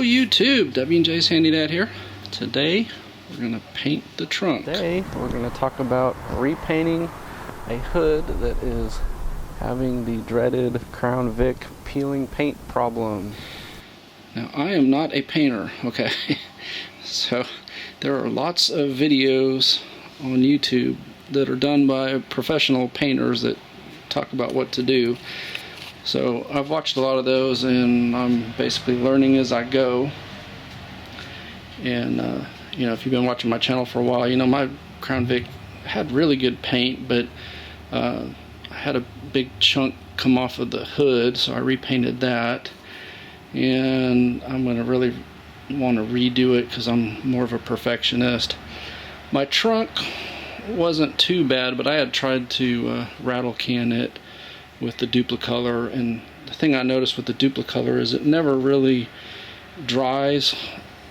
YouTube, W&J's Handy Dad here. Today we're going to paint the trunk. Today we're going to talk about repainting a hood that is having the dreaded Crown Vic peeling paint problem. Now I am not a painter, okay? So there are lots of videos on YouTube that are done by professional painters that talk about what to do. So I've watched a lot of those and I'm basically learning as I go. And you know, if you've been watching my channel for a while, you know my Crown Vic had really good paint, but I had a big chunk come off of the hood, so I repainted that. And I'm going to really want to redo it because I'm more of a perfectionist. My trunk wasn't too bad, but I had tried to rattle can it with the Duplicolor, and the thing I noticed with the Duplicolor is it never really dries.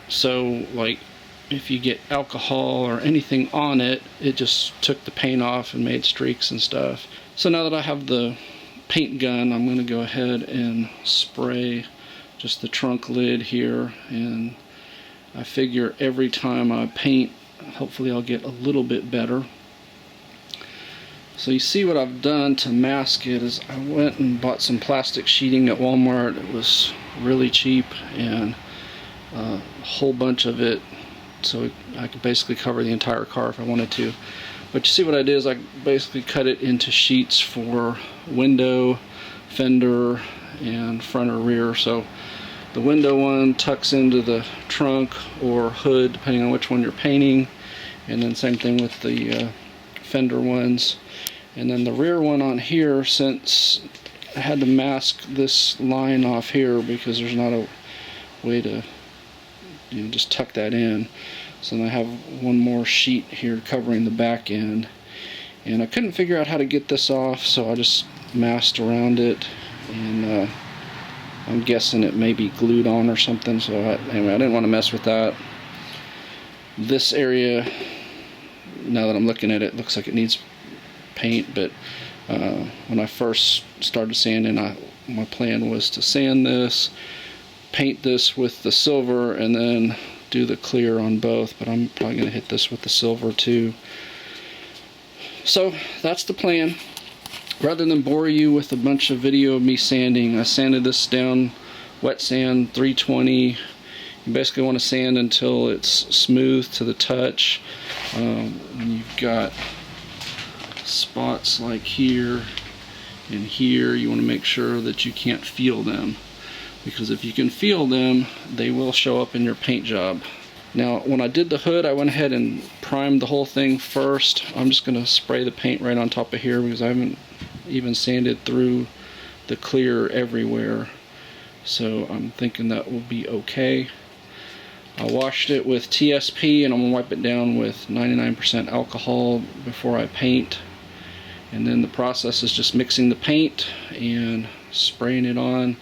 So like if you get alcohol or anything on it, it just took the paint off and made streaks and stuff. So now that I have the paint gun, I'm going to go ahead and spray just the trunk lid here, and I figure every time I paint, hopefully I'll get a little bit better. So you see what I've done to mask it is I went and bought some plastic sheeting at Walmart. It was really cheap, and a whole bunch of it, so I could basically cover the entire car if I wanted to. But you see what I did is I basically cut it into sheets for window, fender, and front or rear. So the window one tucks into the trunk or hood depending on which one you're painting, and then same thing with the fender ones. And then the rear one on here, since I had to mask this line off here because there's not a way to, you know, just tuck that in. So then I have one more sheet here covering the back end, and I couldn't figure out how to get this off, so I just masked around it, and I'm guessing it may be glued on or something. So anyway, I didn't want to mess with that. This area, now that I'm looking at it, looks like it needs paint, but when I first started sanding, my plan was to sand this, paint this with the silver, and then do the clear on both, but I'm probably going to hit this with the silver too. So that's the plan. Rather than bore you with a bunch of video of me sanding, I sanded this down, wet sand 320. You basically want to sand until it's smooth to the touch. When you've got spots like here and here, you want to make sure that you can't feel them, because if you can feel them, they will show up in your paint job. Now when I did the hood, I went ahead and primed the whole thing first. I'm just going to spray the paint right on top of here because I haven't even sanded through the clear everywhere, so I'm thinking that will be okay. I washed it with TSP, and I'm going to wipe it down with 99% alcohol before I paint. And then the process is just mixing the paint and spraying it on.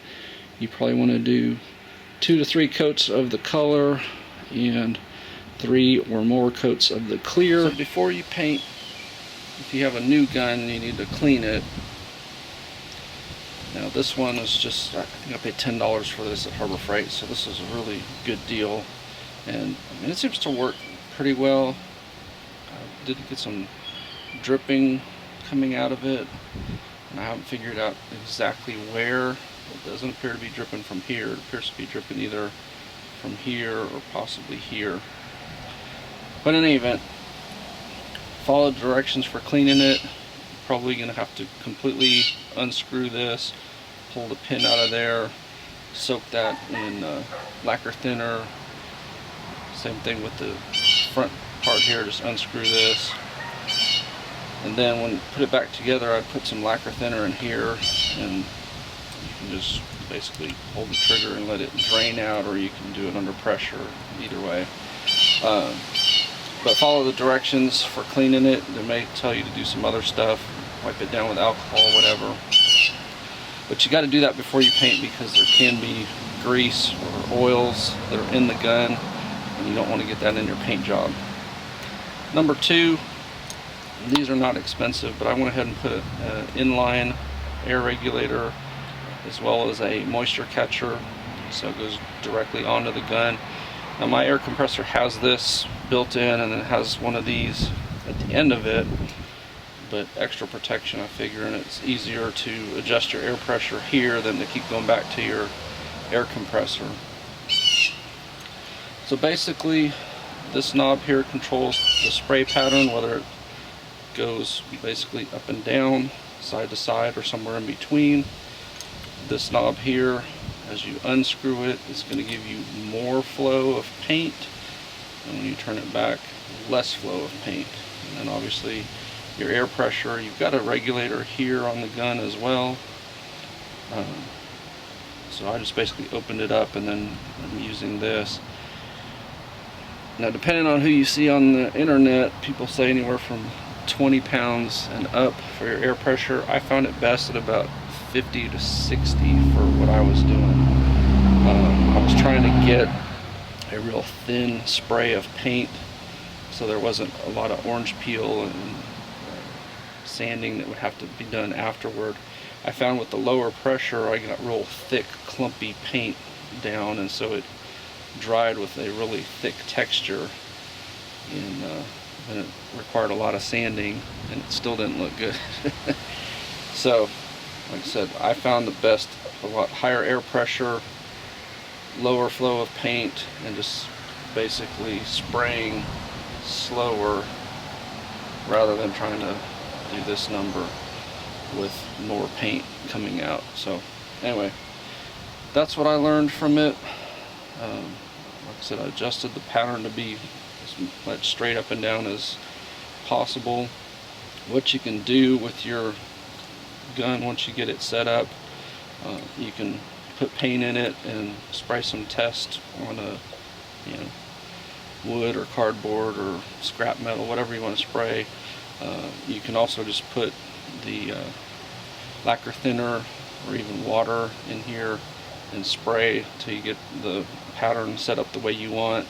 You probably want to do 2 to 3 coats of the color and 3 or more coats of the clear. So before you paint, if you have a new gun, you need to clean it. Now this one is just, I think I paid $10 for this at Harbor Freight, so this is a really good deal. And I mean, it seems to work pretty well. I did get some dripping coming out of it, and I haven't figured out exactly where. It doesn't appear to be dripping from here. It appears to be dripping either from here or possibly here. But in any event, follow directions for cleaning it. Probably going to have to completely unscrew this, pull the pin out of there, soak that in lacquer thinner. Same thing with the front part here, just unscrew this. And then when you put it back together, I put some lacquer thinner in here, and you can just basically hold the trigger and let it drain out, or you can do it under pressure, either way. But follow the directions for cleaning it. They may tell you to do some other stuff, wipe it down with alcohol, whatever. But you got to do that before you paint, because there can be grease or oils that are in the gun, and you don't want to get that in your paint job. Number 2, these are not expensive, but I went ahead and put an inline air regulator as well as a moisture catcher so it goes directly onto the gun. Now my air compressor has this built in, and it has one of these at the end of it, but extra protection, I figure, and it's easier to adjust your air pressure here than to keep going back to your air compressor. So basically, this knob here controls the spray pattern, whether it goes basically up and down, side to side, or somewhere in between. This knob here, as you unscrew it, it's going to give you more flow of paint, and when you turn it back, less flow of paint. And then obviously your air pressure, you've got a regulator here on the gun as well. So I just basically opened it up, and then I'm using this. Now, depending on who you see on the internet, people say anywhere from 20 pounds and up for your air pressure. I found it best at about 50 to 60 for what I was doing. I was trying to get a real thin spray of paint, so there wasn't a lot of orange peel and sanding that would have to be done afterward. I found with the lower pressure, I got real thick, clumpy paint down, and so it dried with a really thick texture, and it required a lot of sanding, and it still didn't look good. So, like I said, I found the best, a lot higher air pressure, lower flow of paint, and just basically spraying slower rather than trying to do this number with more paint coming out. So anyway, that's what I learned from it. Like I said, I adjusted the pattern to be as much straight up and down as possible. What you can do with your gun once you get it set up, you can put paint in it and spray some test on a wood or cardboard or scrap metal, whatever you want to spray. You can also just put the lacquer thinner or even water in here and spray till you get the pattern set up the way you want.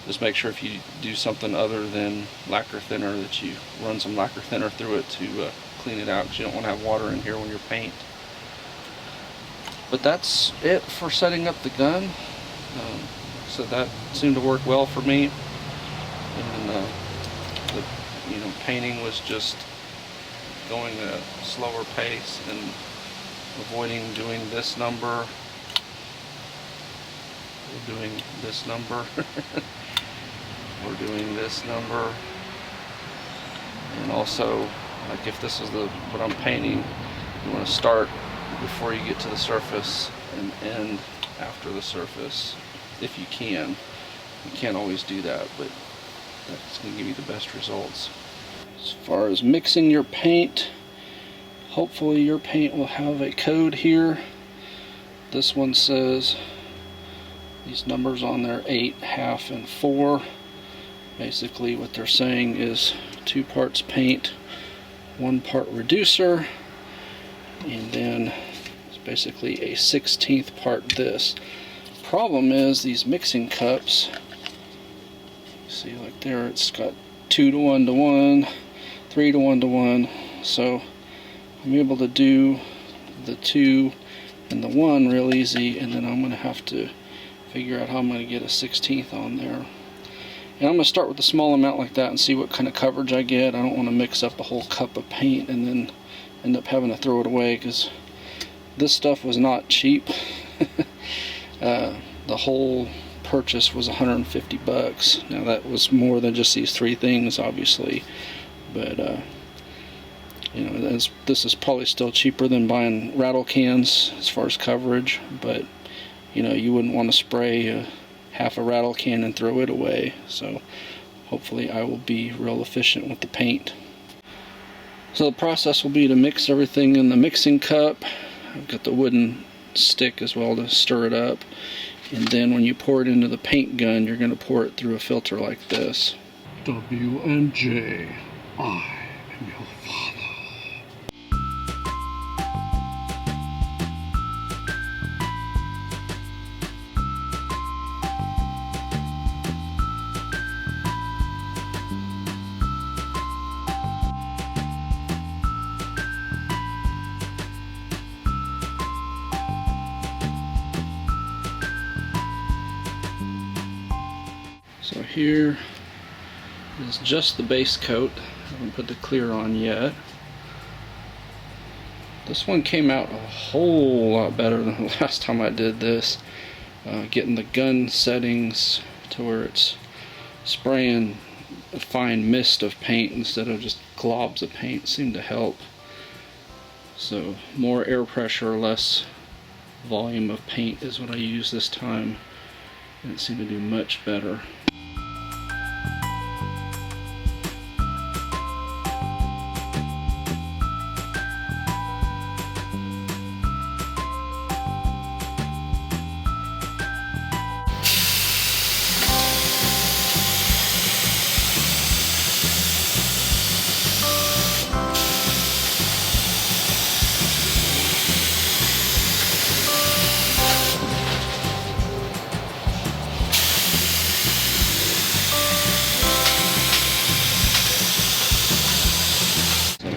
Just make sure if you do something other than lacquer thinner that you run some lacquer thinner through it to clean it out, because you don't want to have water in here when you paint. But that's it for setting up the gun. So that seemed to work well for me, and the painting was just going at a slower pace and avoiding doing this number. We're doing this number. We're doing this number. And also, like if this is what I'm painting, you want to start before you get to the surface and end after the surface, if you can. You can't always do that, but that's going to give you the best results. As far as mixing your paint, hopefully your paint will have a code here. This one says, these numbers on there, 8, half, and 4. Basically what they're saying is 2 parts paint, 1 part reducer, and then it's basically a 1/16 part this. Problem is these mixing cups, see like there it's got 2 to 1 to 1, 3 to 1 to 1, so I'm able to do the 2 and the 1 real easy, and then I'm going to have to figure out how I'm going to get a 1/16 on there. And I'm going to start with a small amount like that and see what kind of coverage I get. I don't want to mix up a whole cup of paint and then end up having to throw it away, because this stuff was not cheap. The whole purchase was 150 bucks. Now that was more than just these 3 things, obviously, but this is probably still cheaper than buying rattle cans as far as coverage, but you wouldn't want to spray half a rattle can and throw it away. So hopefully I will be real efficient with the paint. So the process will be to mix everything in the mixing cup. I've got the wooden stick as well to stir it up, and then when you pour it into the paint gun, you're going to pour it through a filter like this. W&J, I am your father. here is just the base coat. I haven't put the clear on yet. This one came out a whole lot better than the last time I did this. Getting the gun settings to where it's spraying a fine mist of paint instead of just globs of paint seemed to help. So more air pressure, less volume of paint is what I use this time, and it seemed to do much better.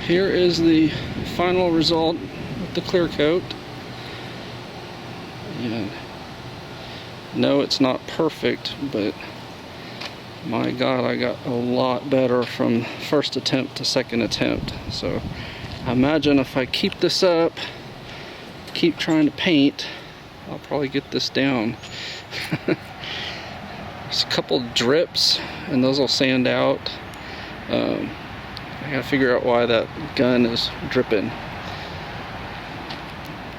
Here is the final result with the clear coat. And no, it's not perfect, but my God, I got a lot better from first attempt to second attempt. So I imagine if I keep this up, keep trying to paint, I'll probably get this down. There's a couple drips, and those will sand out. I gotta figure out why that gun is dripping.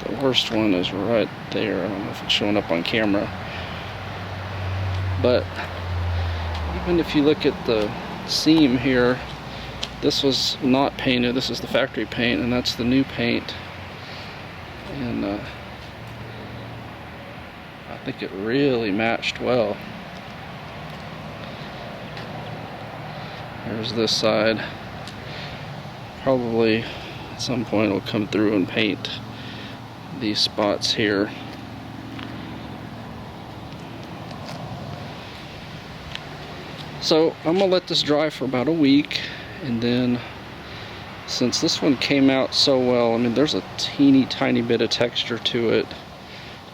The worst one is right there. I don't know if it's showing up on camera. But even if you look at the seam here, this was not painted. This is the factory paint, and that's the new paint. And I think it really matched well. There's this side. Probably at some point we'll come through and paint these spots here. So I'm gonna let this dry for about a week, and then since this one came out so well, I mean there's a teeny tiny bit of texture to it.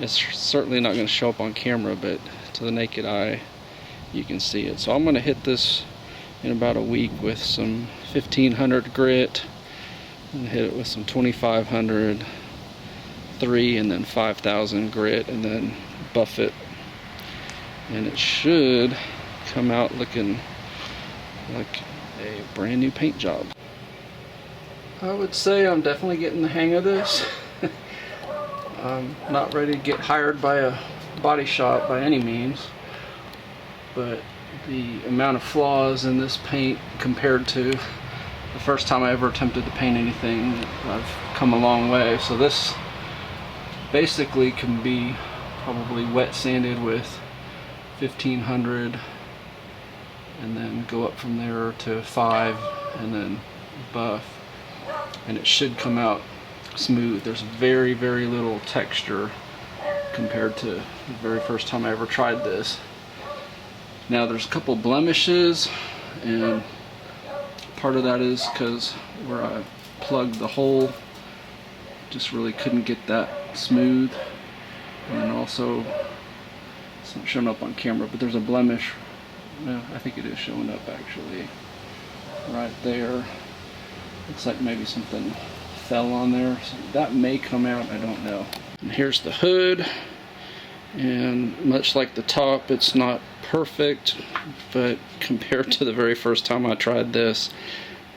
It's certainly not going to show up on camera, but to the naked eye you can see it. So I'm going to hit this in about a week with some 1500 grit, and hit it with some 2500, 3, and then 5000 grit, and then buff it, and it should come out looking like a brand new paint job. I would say I'm definitely getting the hang of this. I'm not ready to get hired by a body shop by any means, but the amount of flaws in this paint compared to the first time I ever attempted to paint anything, I've come a long way. So this basically can be probably wet sanded with 1500, and then go up from there to 5, and then buff, and it should come out smooth. There's very, very little texture compared to the very first time I ever tried this. Now there's a couple blemishes, and part of that is because where I plugged the hole, just really couldn't get that smooth. And then also, it's not showing up on camera, but there's a blemish. Well, I think it is showing up actually right there. Looks like maybe something fell on there, so that may come out, I don't know. And here's the hood, and much like the top, it's not perfect, but compared to the very first time I tried this,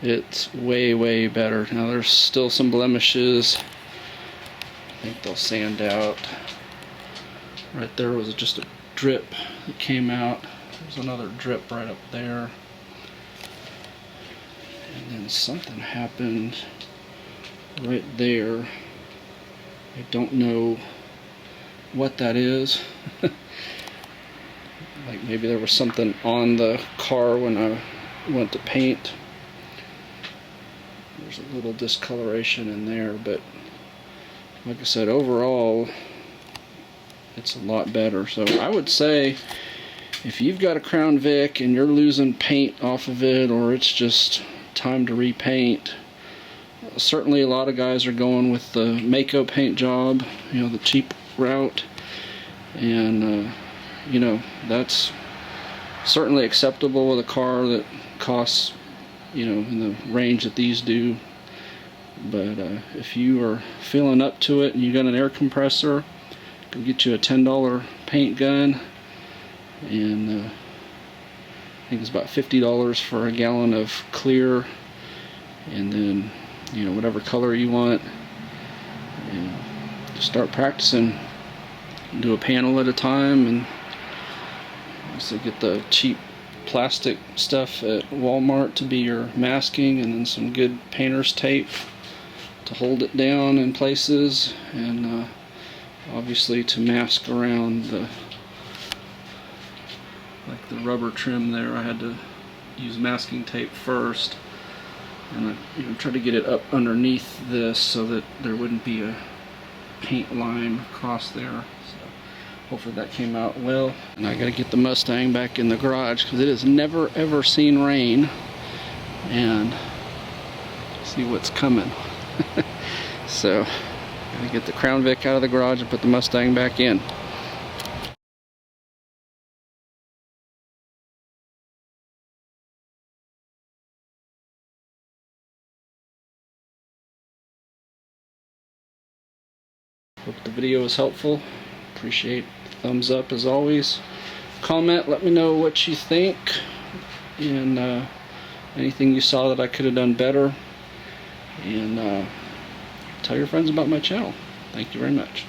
it's way, way better. Now there's still some blemishes. I think they'll sand out. Right there was just a drip that came out. There's another drip right up there. And then something happened right there. I don't know what that is. Like maybe there was something on the car when I went to paint. There's a little discoloration in there, but like I said, overall it's a lot better. So I would say if you've got a Crown Vic and you're losing paint off of it, or it's just time to repaint, certainly a lot of guys are going with the Mako paint job, you know, the cheap route, and you know, that's certainly acceptable with a car that costs, you know, in the range that these do. But if you are feeling up to it and you got an air compressor, go get you a $10 paint gun, and I think it's about $50 for a gallon of clear, and then, you know, whatever color you want, and just start practicing. Do a panel at a time, and also get the cheap plastic stuff at Walmart to be your masking, and then some good painter's tape to hold it down in places, and obviously to mask around the, like the rubber trim there. I had to use masking tape first, and I try to get it up underneath this so that there wouldn't be a paint line across there. So hopefully that came out well. And I gotta get the Mustang back in the garage because it has never ever seen rain, and see what's coming. So gotta get the Crown Vic out of the garage and put the Mustang back in. Hope the video was helpful. Appreciate the thumbs up as always. Comment, let me know what you think, and anything you saw that I could have done better, and tell your friends about my channel. Thank you very much.